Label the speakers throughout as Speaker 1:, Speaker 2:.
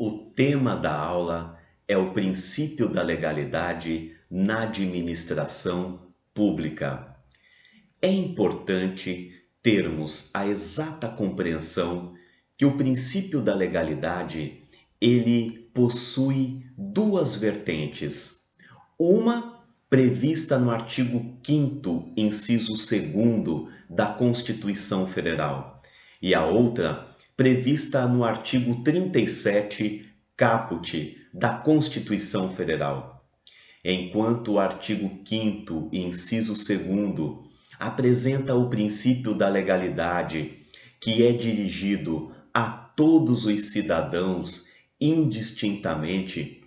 Speaker 1: O tema da aula é o princípio da legalidade na administração pública. É importante termos a exata compreensão que o princípio da legalidade, ele possui duas vertentes. Uma prevista no artigo 5º, inciso 2º da Constituição Federal, e a outra prevista no artigo 37, caput, da Constituição Federal. Enquanto o artigo 5º, inciso 2º, apresenta o princípio da legalidade, que é dirigido a todos os cidadãos indistintamente,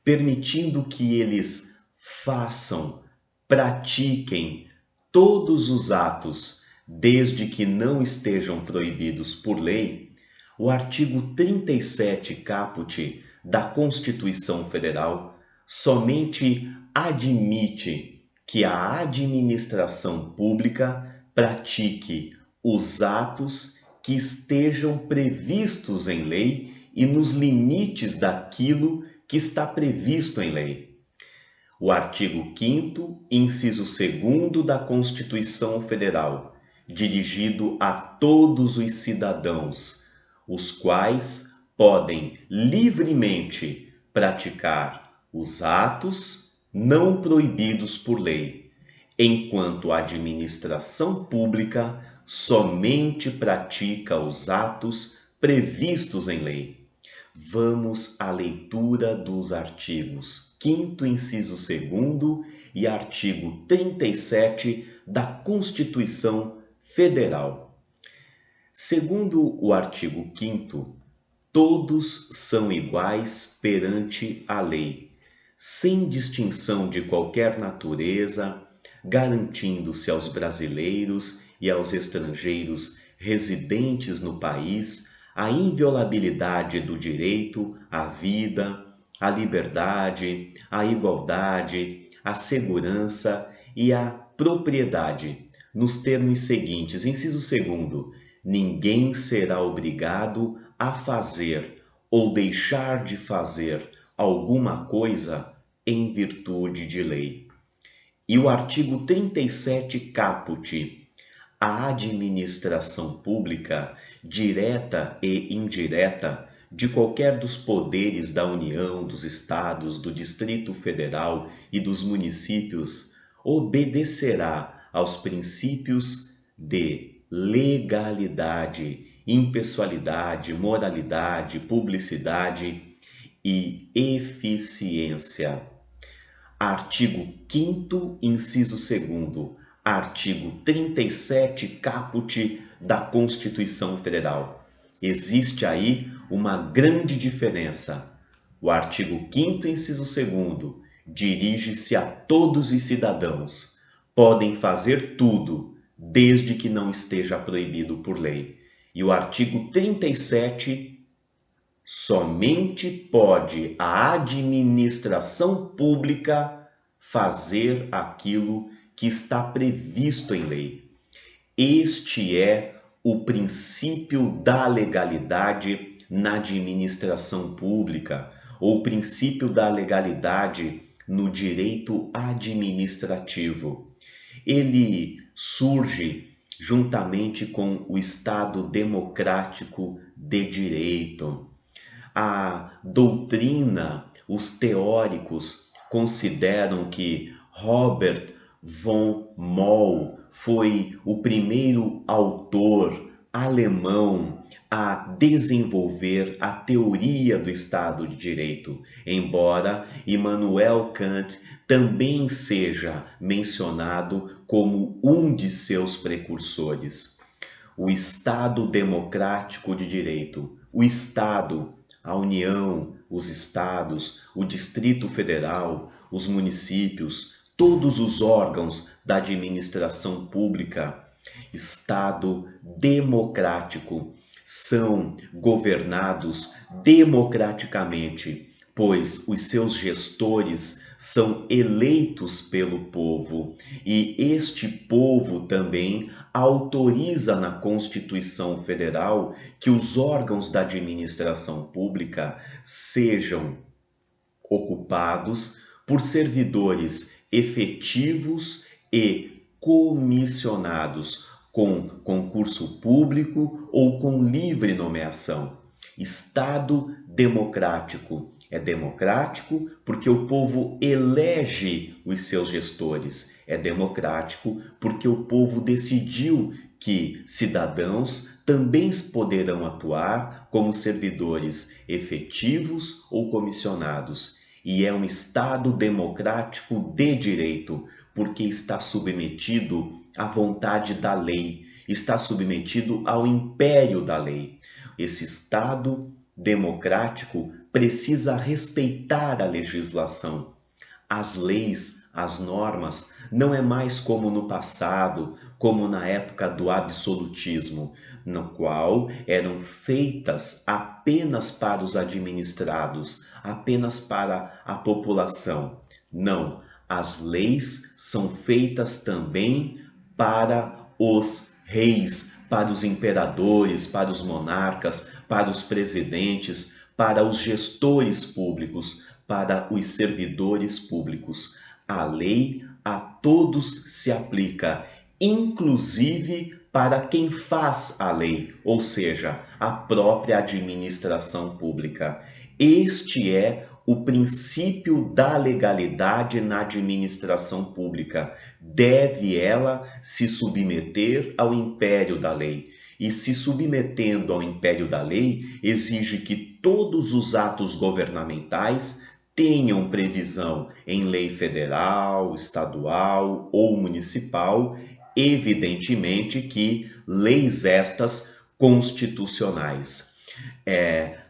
Speaker 1: permitindo que eles façam, pratiquem todos os atos, desde que não estejam proibidos por lei, o artigo 37, caput, da Constituição Federal somente admite que a administração pública pratique os atos que estejam previstos em lei e nos limites daquilo que está previsto em lei. O artigo 5º, inciso 2º da Constituição Federal, dirigido a todos os cidadãos, os quais podem livremente praticar os atos não proibidos por lei, enquanto a administração pública somente pratica os atos previstos em lei. Vamos à leitura dos artigos 5º, inciso 2º e artigo 37 da Constituição Federal. Segundo o artigo 5º, todos são iguais perante a lei, sem distinção de qualquer natureza, garantindo-se aos brasileiros e aos estrangeiros residentes no país a inviolabilidade do direito à vida, à liberdade, à igualdade, à segurança e à propriedade, nos termos seguintes. Inciso 2º, ninguém será obrigado a fazer ou deixar de fazer alguma coisa em virtude de lei. E o artigo 37, caput, a administração pública, direta e indireta, de qualquer dos poderes da União, dos Estados, do Distrito Federal e dos municípios, obedecerá aos princípios de legalidade, impessoalidade, moralidade, publicidade e eficiência. Artigo 5º, inciso 2º, artigo 37, caput da Constituição Federal. Existe aí uma grande diferença. O artigo 5º, inciso 2º, dirige-se a todos os cidadãos. Podem fazer tudo, desde que não esteja proibido por lei. E o artigo 37, somente pode a administração pública fazer aquilo que está previsto em lei. Este é o princípio da legalidade na administração pública, ou o princípio da legalidade no direito administrativo. Ele surge juntamente com o Estado democrático de direito. A doutrina, os teóricos consideram que Robert von Moll foi o primeiro autor alemão a desenvolver a teoria do Estado de Direito, embora Immanuel Kant também seja mencionado como um de seus precursores. O Estado democrático de direito, o Estado, a União, os Estados, o Distrito Federal, os municípios, todos os órgãos da administração pública, Estado democrático, são governados democraticamente, pois os seus gestores são eleitos pelo povo e este povo também autoriza na Constituição Federal que os órgãos da administração pública sejam ocupados por servidores efetivos e comissionados com concurso público ou com livre nomeação. Estado democrático. É democrático porque o povo elege os seus gestores. É democrático porque o povo decidiu que cidadãos também poderão atuar como servidores efetivos ou comissionados. E é um Estado democrático de direito, porque está submetido à vontade da lei, está submetido ao império da lei. Esse Estado democrático precisa respeitar a legislação. As leis, as normas, não é mais como no passado, como na época do absolutismo, no qual eram feitas apenas para os administrados, apenas para a população. Não, as leis são feitas também para os reis, para os imperadores, para os monarcas, para os presidentes, para os gestores públicos, para os servidores públicos. A lei a todos se aplica, inclusive para quem faz a lei, ou seja, a própria administração pública. Este é o princípio da legalidade na administração pública. Deve ela se submeter ao império da lei. E se submetendo ao império da lei, exige que todos os atos governamentais tenham previsão em lei federal, estadual ou municipal, evidentemente que leis estas constitucionais.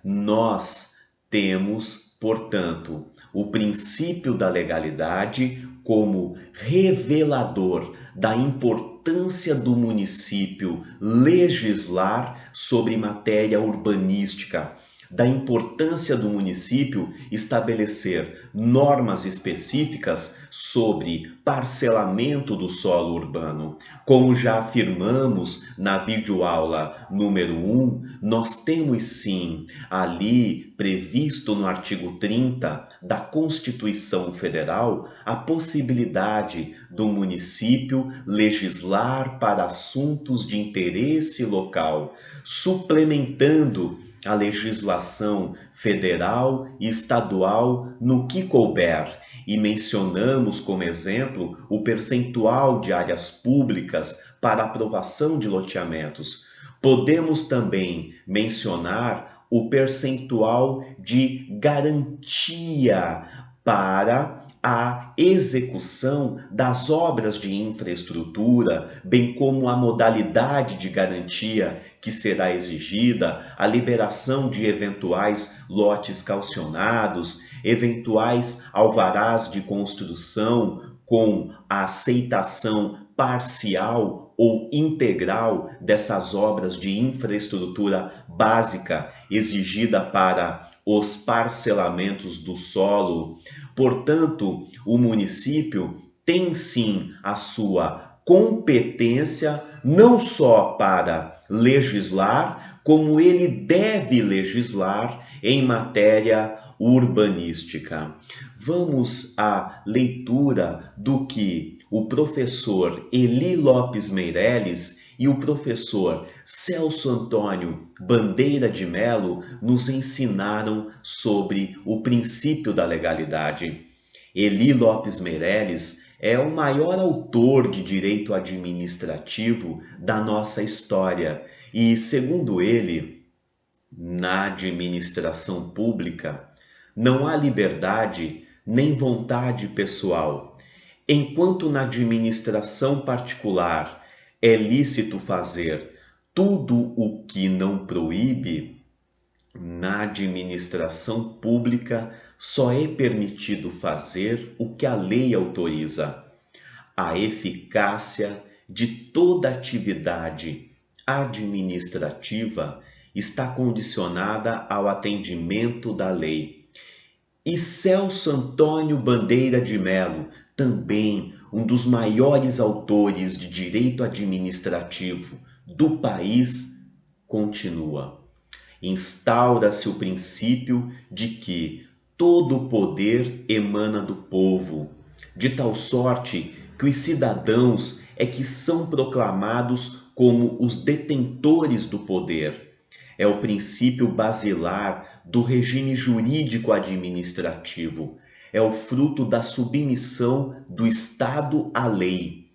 Speaker 1: Nós temos, portanto, o princípio da legalidade como revelador da importância do município legislar sobre matéria urbanística, da importância do município estabelecer normas específicas sobre parcelamento do solo urbano. Como já afirmamos na videoaula número 1, nós temos sim ali previsto no artigo 30 da Constituição Federal a possibilidade do município legislar para assuntos de interesse local, suplementando a legislação federal e estadual no que couber, e mencionamos como exemplo o percentual de áreas públicas para aprovação de loteamentos. Podemos também mencionar o percentual de garantia para a execução das obras de infraestrutura, bem como a modalidade de garantia que será exigida, a liberação de eventuais lotes calcionados, eventuais alvarás de construção com a aceitação parcial ou integral dessas obras de infraestrutura básica exigida para os parcelamentos do solo. Portanto, o município tem sim a sua competência não só para legislar, como ele deve legislar em matéria urbanística. Vamos à leitura do que o professor Eli Lopes Meireles e o professor Celso Antônio Bandeira de Melo nos ensinaram sobre o princípio da legalidade. Eli Lopes Meireles é o maior autor de direito administrativo da nossa história e, segundo ele, na administração pública não há liberdade nem vontade pessoal. Enquanto na administração particular é lícito fazer tudo o que não proíbe, na administração pública só é permitido fazer o que a lei autoriza. A eficácia de toda atividade administrativa está condicionada ao atendimento da lei. E Celso Antônio Bandeira de Melo também um dos maiores autores de direito administrativo do país, continua: instaura-se o princípio de que todo o poder emana do povo, de tal sorte que os cidadãos é que são proclamados como os detentores do poder. É o princípio basilar do regime jurídico administrativo. É o fruto da submissão do Estado à lei.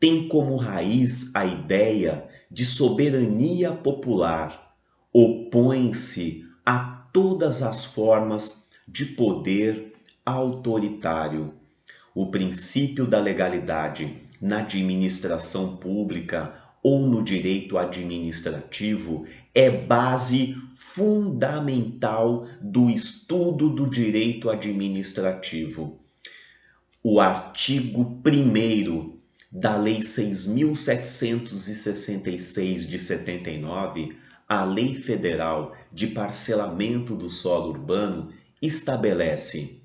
Speaker 1: Tem como raiz a ideia de soberania popular. Opõe-se a todas as formas de poder autoritário. O princípio da legalidade na administração pública ou no direito administrativo é base fundamental do estudo do direito administrativo. O artigo 1º da Lei 6.766 de 79, a Lei Federal de Parcelamento do Solo Urbano, estabelece: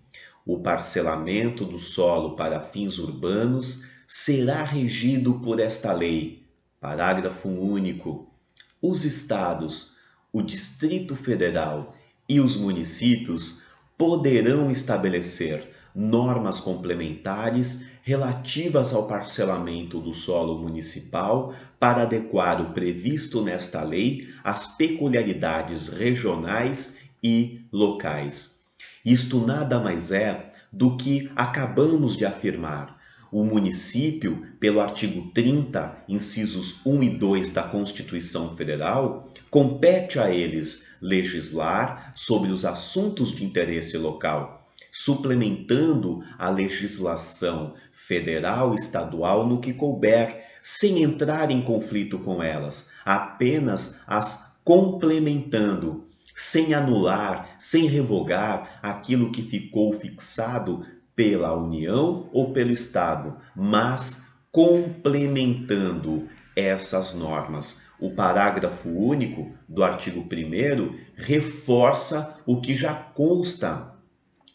Speaker 1: o parcelamento do solo para fins urbanos será regido por esta lei. Parágrafo único. Os estados, o Distrito Federal e os municípios poderão estabelecer normas complementares relativas ao parcelamento do solo municipal para adequar o previsto nesta lei às peculiaridades regionais e locais. Isto nada mais é do que acabamos de afirmar. O município, pelo artigo 30, incisos 1 e 2 da Constituição Federal, compete a eles legislar sobre os assuntos de interesse local, suplementando a legislação federal e estadual no que couber, sem entrar em conflito com elas, apenas as complementando, sem anular, sem revogar aquilo que ficou fixado pela União ou pelo Estado, mas complementando essas normas. O parágrafo único do artigo 1º reforça o que já consta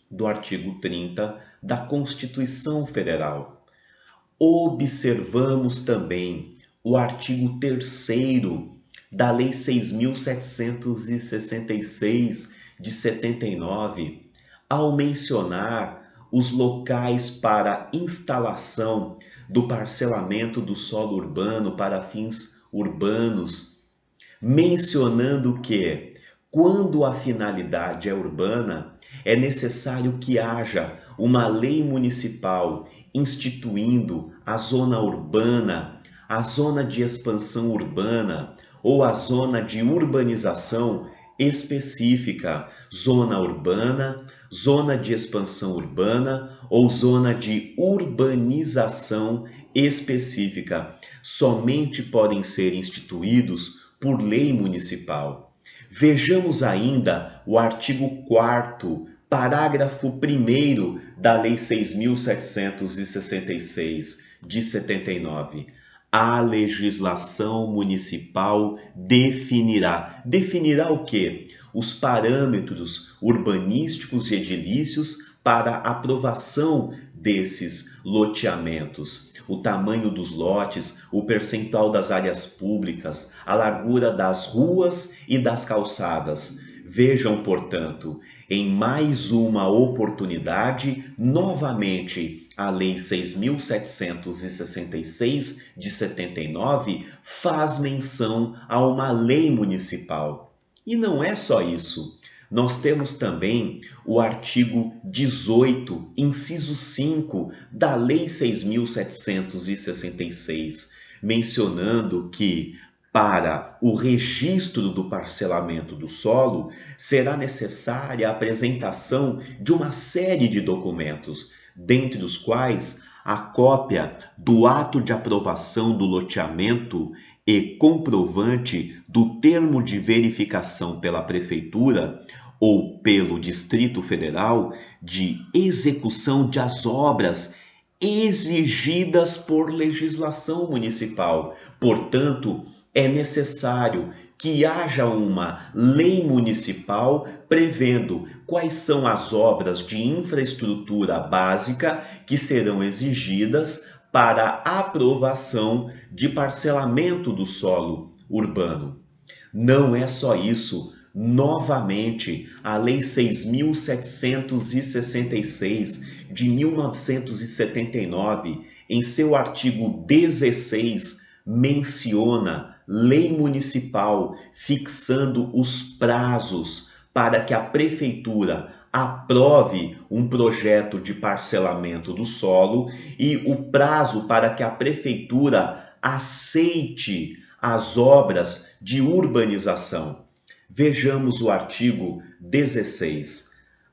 Speaker 1: do artigo 30 da Constituição Federal. Observamos também o artigo 3º da Lei 6.766 de 79, ao mencionar os locais para instalação do parcelamento do solo urbano para fins urbanos, mencionando que, quando a finalidade é urbana, é necessário que haja uma lei municipal instituindo a zona urbana, a zona de expansão urbana ou a zona de urbanização específica, zona urbana, zona de expansão urbana ou zona de urbanização específica. Somente podem ser instituídos por lei municipal. Vejamos ainda o artigo 4º, parágrafo 1º da Lei 6.766 de 79. A legislação municipal definirá o quê? Os parâmetros urbanísticos e edilícios para aprovação desses loteamentos, o tamanho dos lotes, o percentual das áreas públicas, a largura das ruas e das calçadas. Vejam, portanto, em mais uma oportunidade, novamente, a Lei 6.766 de 79 faz menção a uma lei municipal. E não é só isso. Nós temos também o artigo 18, inciso 5 da Lei 6.766, mencionando que, para o registro do parcelamento do solo, será necessária a apresentação de uma série de documentos, dentre os quais a cópia do ato de aprovação do loteamento e comprovante do termo de verificação pela Prefeitura ou pelo Distrito Federal de execução das obras exigidas por legislação municipal. Portanto, é necessário que haja uma lei municipal prevendo quais são as obras de infraestrutura básica que serão exigidas para a aprovação de parcelamento do solo urbano. Não é só isso. Novamente, a Lei 6.766 de 1979, em seu artigo 16, menciona lei municipal fixando os prazos para que a prefeitura aprove um projeto de parcelamento do solo e o prazo para que a prefeitura aceite as obras de urbanização. Vejamos o artigo 16.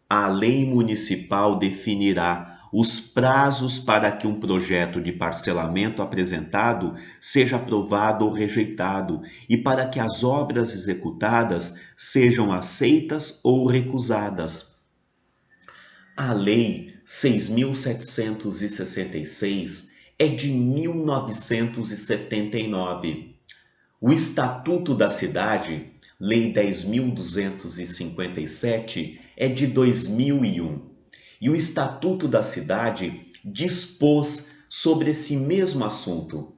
Speaker 1: A lei municipal definirá os prazos para que um projeto de parcelamento apresentado seja aprovado ou rejeitado e para que as obras executadas sejam aceitas ou recusadas. A Lei 6.766 é de 1979. O Estatuto da Cidade, Lei 10.257, é de 2001. E o Estatuto da Cidade dispôs sobre esse mesmo assunto.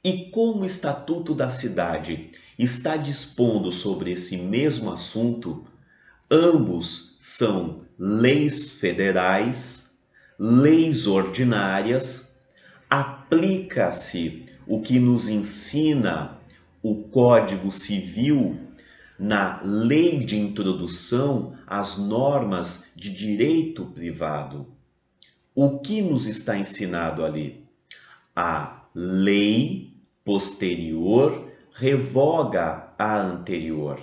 Speaker 1: E como o Estatuto da Cidade está dispondo sobre esse mesmo assunto, ambos são leis federais, leis ordinárias, aplica-se o que nos ensina o Código Civil na lei de introdução às normas de direito privado. O que nos está ensinado ali? A lei posterior revoga a anterior.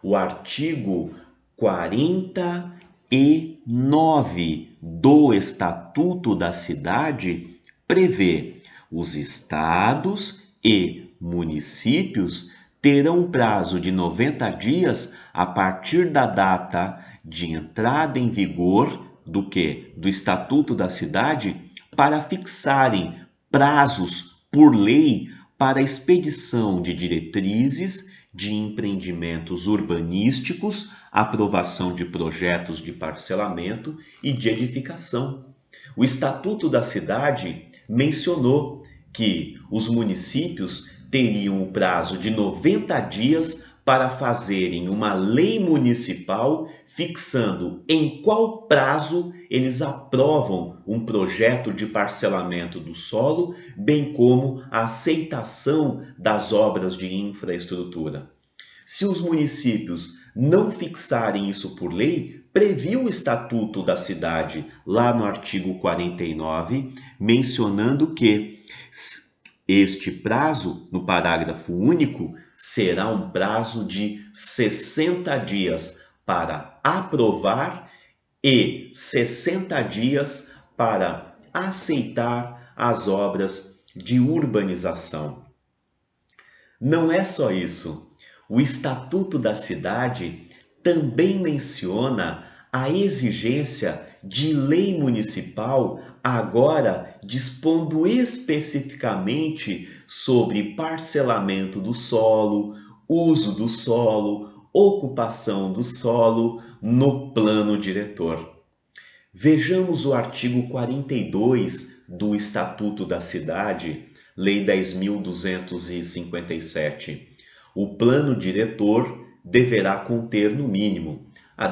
Speaker 1: O artigo 49 do Estatuto da Cidade prevê: os estados e municípios terão prazo de 90 dias a partir da data de entrada em vigor do Estatuto da Cidade para fixarem prazos por lei para a expedição de diretrizes de empreendimentos urbanísticos, aprovação de projetos de parcelamento e de edificação. O Estatuto da Cidade mencionou que os municípios teriam o prazo de 90 dias para fazerem uma lei municipal fixando em qual prazo eles aprovam um projeto de parcelamento do solo, bem como a aceitação das obras de infraestrutura. Se os municípios não fixarem isso por lei, previu o Estatuto da Cidade, lá no artigo 49, mencionando que este prazo, no parágrafo único, será um prazo de 60 dias para aprovar e 60 dias para aceitar as obras de urbanização. Não é só isso. O Estatuto da Cidade também menciona a exigência de lei municipal, agora dispondo especificamente sobre parcelamento do solo, uso do solo, ocupação do solo no plano diretor. Vejamos o artigo 42 do Estatuto da Cidade, Lei 10.257. O plano diretor deverá conter, no mínimo, a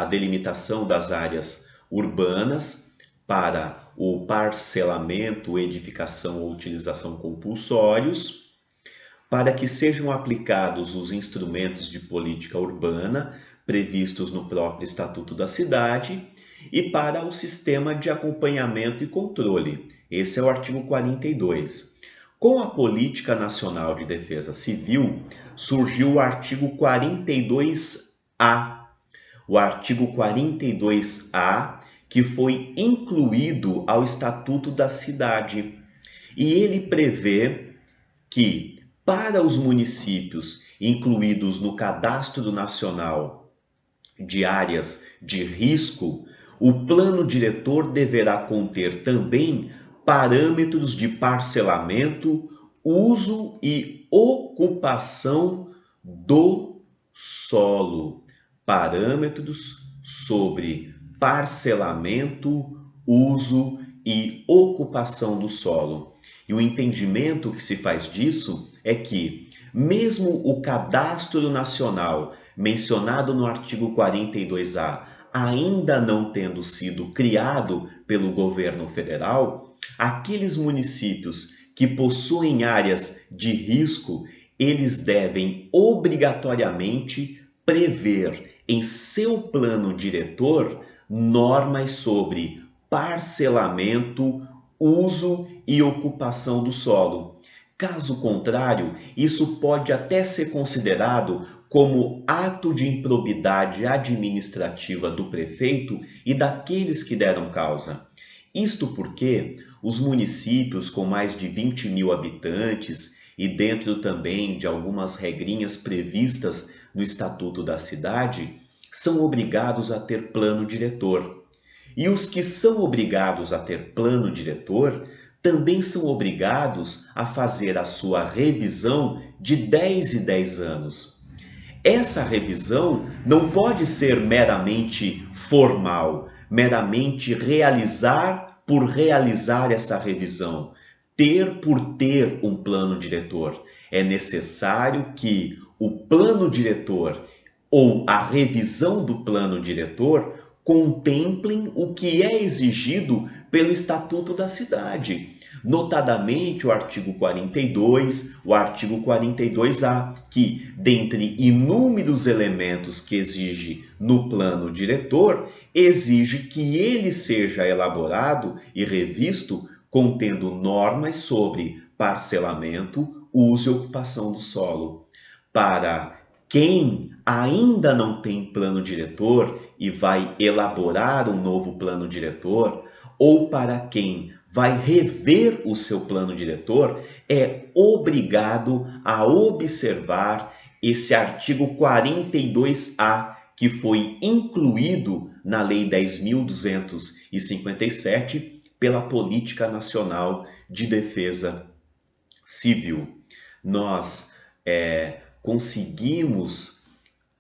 Speaker 1: delimitação das áreas urbanas para o parcelamento, edificação ou utilização compulsórios, para que sejam aplicados os instrumentos de política urbana previstos no próprio Estatuto da Cidade e para o sistema de acompanhamento e controle. Esse é o artigo 42. Com a Política Nacional de Defesa Civil, surgiu o artigo 42A. O artigo 42A, que foi incluído ao Estatuto da Cidade. E ele prevê que, para os municípios incluídos no Cadastro Nacional de Áreas de Risco, o plano diretor deverá conter também parâmetros de parcelamento, uso e ocupação do solo, parâmetros sobre parcelamento, uso e ocupação do solo. E o entendimento que se faz disso é que, mesmo o Cadastro Nacional, mencionado no artigo 42A, ainda não tendo sido criado pelo governo federal, aqueles municípios que possuem áreas de risco, eles devem obrigatoriamente prever em seu plano diretor normas sobre parcelamento, uso e ocupação do solo. Caso contrário, isso pode até ser considerado como ato de improbidade administrativa do prefeito e daqueles que deram causa. Isto porque os municípios com mais de 20 mil habitantes e dentro também de algumas regrinhas previstas no Estatuto da Cidade, são obrigados a ter plano diretor. E os que são obrigados a ter plano diretor também são obrigados a fazer a sua revisão de 10 em 10 anos. Essa revisão não pode ser meramente formal, meramente realizar por realizar essa revisão, ter por ter um plano diretor. É necessário que o plano diretor ou a revisão do plano diretor contemplem o que é exigido pelo Estatuto da Cidade, notadamente o artigo 42, o artigo 42A, que, dentre inúmeros elementos que exige no plano diretor, exige que ele seja elaborado e revisto contendo normas sobre parcelamento, uso e ocupação do solo. Para quem ainda não tem plano diretor e vai elaborar um novo plano diretor, ou para quem vai rever o seu plano diretor, é obrigado a observar esse artigo 42A, que foi incluído na Lei 10.257 pela Política Nacional de Defesa Civil. Nós conseguimos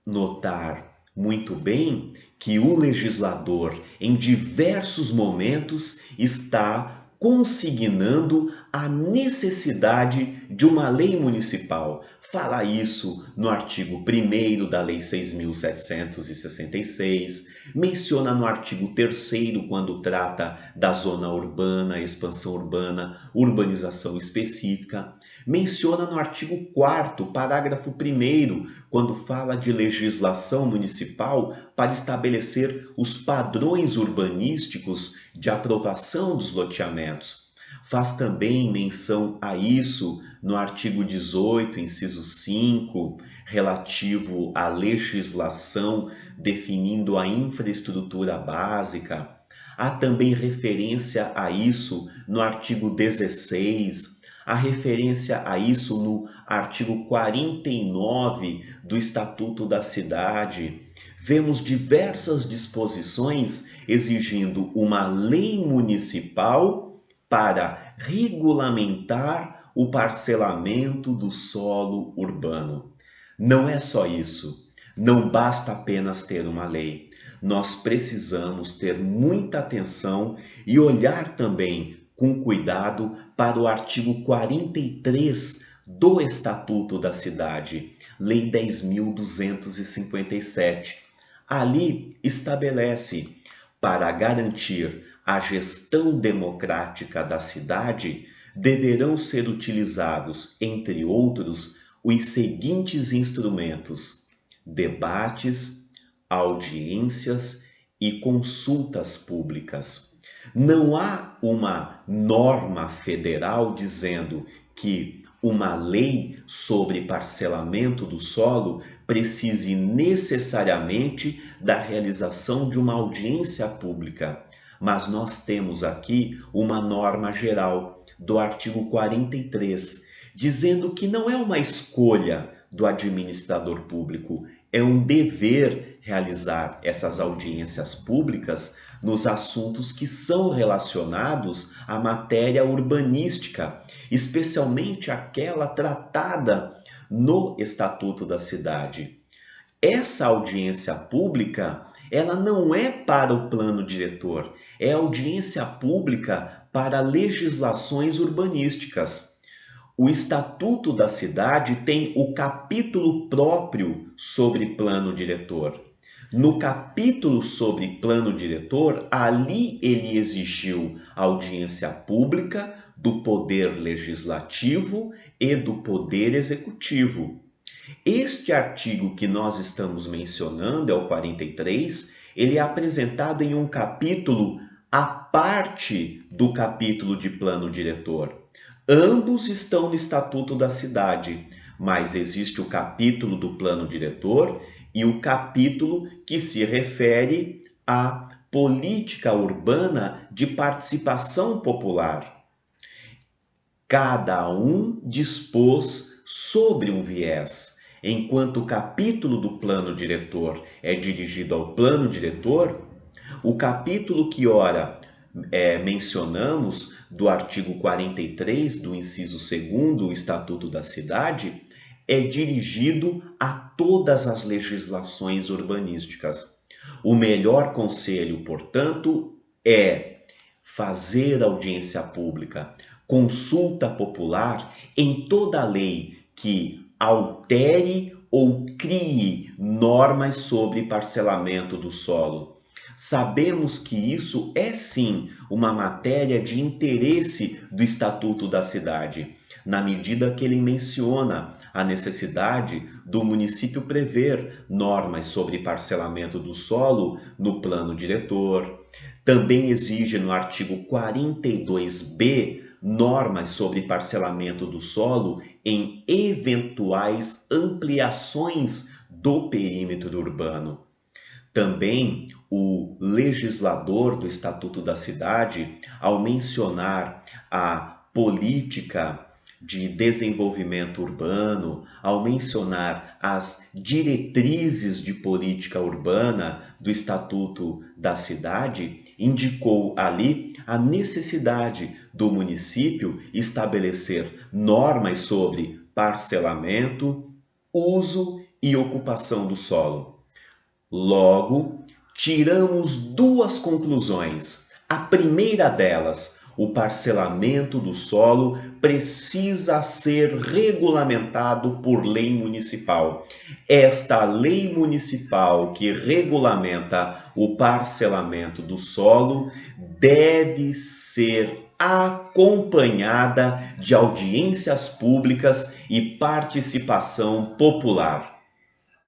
Speaker 1: notar muito bem que o legislador, em diversos momentos, está consignando a necessidade de uma lei municipal. Fala isso no artigo 1º da Lei 6.766, menciona no artigo 3º quando trata da zona urbana, expansão urbana, urbanização específica, menciona no artigo 4º, parágrafo 1º, quando fala de legislação municipal para estabelecer os padrões urbanísticos de aprovação dos loteamentos. Faz também menção a isso no artigo 18, inciso 5, relativo à legislação definindo a infraestrutura básica. Há também referência a isso no artigo 16, há referência a isso no artigo 49 do Estatuto da Cidade. Vemos diversas disposições exigindo uma lei municipal para regulamentar o parcelamento do solo urbano. Não é só isso. Não basta apenas ter uma lei. Nós precisamos ter muita atenção e olhar também com cuidado para o artigo 43 do Estatuto da Cidade, Lei 10.257. Ali estabelece, para garantir a gestão democrática da cidade, deverão ser utilizados, entre outros, os seguintes instrumentos: debates, audiências e consultas públicas. Não há uma norma federal dizendo que uma lei sobre parcelamento do solo precise necessariamente da realização de uma audiência pública, mas nós temos aqui uma norma geral do artigo 43, dizendo que não é uma escolha do administrador público, é um dever realizar essas audiências públicas nos assuntos que são relacionados à matéria urbanística, especialmente aquela tratada no Estatuto da Cidade. Essa audiência pública, ela não é para o plano diretor, é audiência pública para legislações urbanísticas. O Estatuto da Cidade tem o capítulo próprio sobre plano diretor. No capítulo sobre plano diretor, ali ele exigiu audiência pública do Poder Legislativo e do Poder Executivo. Este artigo que nós estamos mencionando, é o 43, ele é apresentado em um capítulo à parte do capítulo de plano diretor. Ambos estão no Estatuto da Cidade, mas existe o capítulo do plano diretor e o capítulo que se refere à política urbana de participação popular. Cada um dispôs sobre um viés. Enquanto o capítulo do plano diretor é dirigido ao plano diretor, o capítulo que ora mencionamos do artigo 43 do inciso 2º do Estatuto da Cidade é dirigido a todas as legislações urbanísticas. O melhor conselho, portanto, é fazer audiência pública, consulta popular em toda lei que altere ou crie normas sobre parcelamento do solo. Sabemos que isso é sim uma matéria de interesse do Estatuto da Cidade, na medida que ele menciona a necessidade do município prever normas sobre parcelamento do solo no plano diretor. Também exige no artigo 42b normas sobre parcelamento do solo em eventuais ampliações do perímetro urbano. Também o legislador do Estatuto da Cidade, ao mencionar a política de desenvolvimento urbano, ao mencionar as diretrizes de política urbana do Estatuto da Cidade, indicou ali a necessidade do município estabelecer normas sobre parcelamento, uso e ocupação do solo. Logo, tiramos duas conclusões. A primeira delas, o parcelamento do solo precisa ser regulamentado por lei municipal. Esta lei municipal que regulamenta o parcelamento do solo deve ser acompanhada de audiências públicas e participação popular.